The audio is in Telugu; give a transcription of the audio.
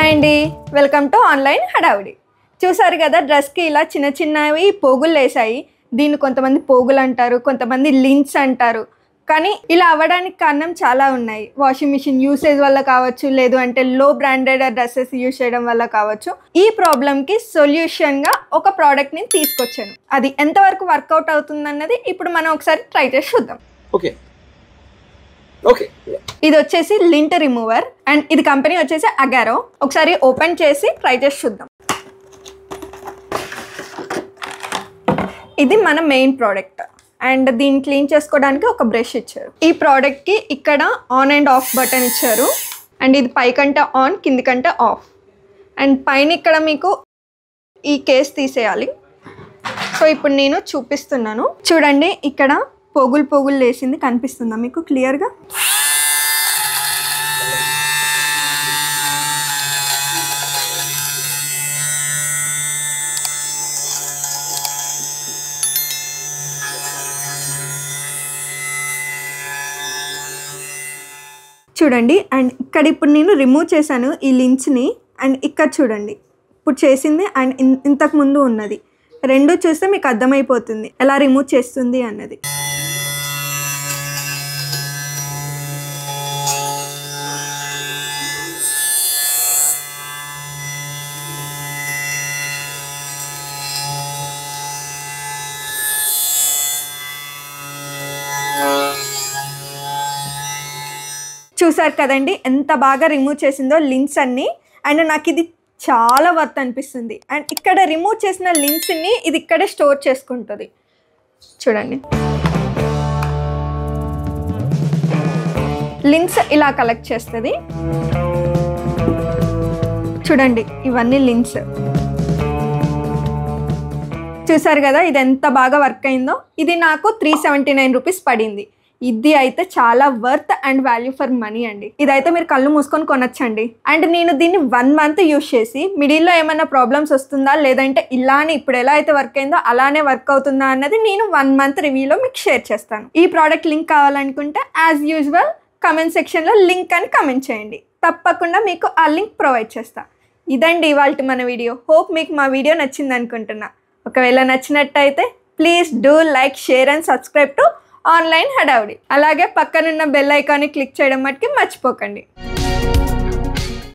హాయ్ అండి, వెల్కమ్ టు ఆన్లైన్ హడావుడి. చూసారు కదా, డ్రెస్కి ఇలా చిన్న చిన్నవి పోగులు వేసాయి. దీన్ని కొంతమంది పోగులు అంటారు, కొంతమంది లింక్స్ అంటారు. కానీ ఇలా అవ్వడానికి కారణం చాలా ఉన్నాయి. వాషింగ్ మిషన్ యూసేజ్ వల్ల కావచ్చు, లేదు అంటే లో బ్రాండెడ్ డ్రెస్సెస్ యూజ్ చేయడం వల్ల కావచ్చు. ఈ ప్రాబ్లమ్కి సొల్యూషన్గా ఒక ప్రోడక్ట్ని తీసుకొచ్చాను. అది ఎంతవరకు వర్కౌట్ అవుతుందన్నది ఇప్పుడు మనం ఒకసారి ట్రై చేసి చూద్దాం. ఇది వచ్చేసి లింట్ రిమూవర్ అండ్ ఇది కంపెనీ వచ్చేసి అగారో. ఒకసారి ఓపెన్ చేసి ట్రై చేసి చూద్దాం. ఇది మన మెయిన్ ప్రోడక్ట్ అండ్ దీన్ని క్లీన్ చేసుకోవడానికి ఒక బ్రష్ ఇచ్చారు. ఈ ప్రోడక్ట్కి ఇక్కడ ఆన్ అండ్ ఆఫ్ బటన్ ఇచ్చారు అండ్ ఇది పైకంటే ఆన్, కిందికంటే ఆఫ్. అండ్ పైన ఇక్కడ మీకు ఈ కేస్ తీసేయాలి. సో ఇప్పుడు నేను చూపిస్తున్నాను చూడండి. ఇక్కడ పోగులు పోగులు వేసింది కనిపిస్తుందా మీకు క్లియర్గా? చూడండి. అండ్ ఇక్కడ ఇప్పుడు నేను రిమూవ్ చేశాను ఈ లింక్స్ని. అండ్ ఇక్కడ చూడండి, ఇప్పుడు చేసింది అండ్ ఇంతకు ముందు ఉన్నది రెండు చూస్తే మీకు అర్థమైపోతుంది ఎలా రిమూవ్ చేస్తుంది అన్నది. చూసారు కదండి ఎంత బాగా రిమూవ్ చేసిందో లింక్స్ అన్నీ. అండ్ నాకు ఇది చాలా వర్త్ అనిపిస్తుంది. అండ్ ఇక్కడ రిమూవ్ చేసిన లింక్స్ని ఇది ఇక్కడే స్టోర్ చేసుకుంటుంది. చూడండి, లింక్స్ ఇలా కలెక్ట్ చేస్తుంది. చూడండి, ఇవన్నీ లింక్స్. చూసారు కదా ఇది ఎంత బాగా వర్క్ అయిందో. ఇది నాకు 379 రూపీస్ పడింది. ఇది అయితే చాలా worth and value for money అండి. ఇదైతే మీరు కళ్ళు మూసుకొని కొనొచ్చండి. అండ్ నేను దీన్ని 1 మంత్ యూజ్ చేసి మిడిల్లో ఏమైనా ప్రాబ్లమ్స్ వస్తుందా, లేదంటే ఇలానే ఇప్పుడు ఎలా అయితే వర్క్ అయిందో అలానే వర్క్ అవుతుందా అన్నది నేను 1 మంత్ రివ్యూలో మీకు షేర్ చేస్తాను. ఈ ప్రోడక్ట్ లింక్ కావాలనుకుంటే యాజ్ యూజువల్ కమెంట్ సెక్షన్లో లింక్ అని కమెంట్ చేయండి. తప్పకుండా మీకు ఆ లింక్ ప్రొవైడ్ చేస్తా. ఇదండి ఇవాల్టి మన వీడియో. హోప్ మీకు మా వీడియో నచ్చింది అనుకుంటున్నా. ఒకవేళ నచ్చినట్టయితే please do like, share and subscribe to online హడావుడి. అలాగే పక్కనున్న బెల్ ఐకాన్ని క్లిక్ చేయడం మట్టుకి మర్చిపోకండి.